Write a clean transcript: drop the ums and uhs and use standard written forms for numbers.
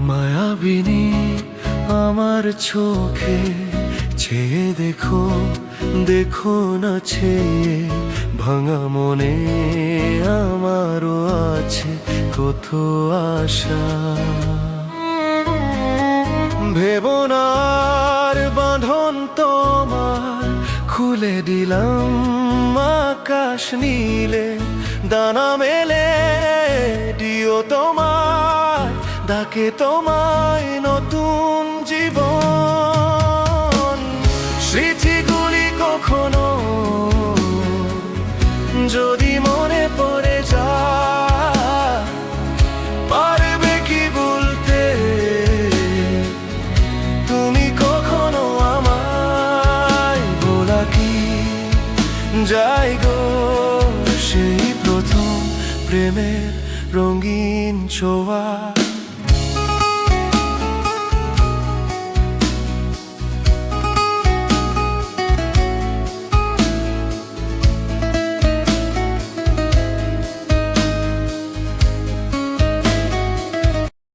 মায়াবিনী আমার চোখে চেয়ে দেখো, দেখো না ছেয়ে ভাঙা মনে আমারও আছে কত আশা। ভেবনার বাঁধন তোমার খুলে দিলাম আকাশ নীলে, দানা মেলে দিও তোমায়, ডাকে তোমায় নতুন জীবন।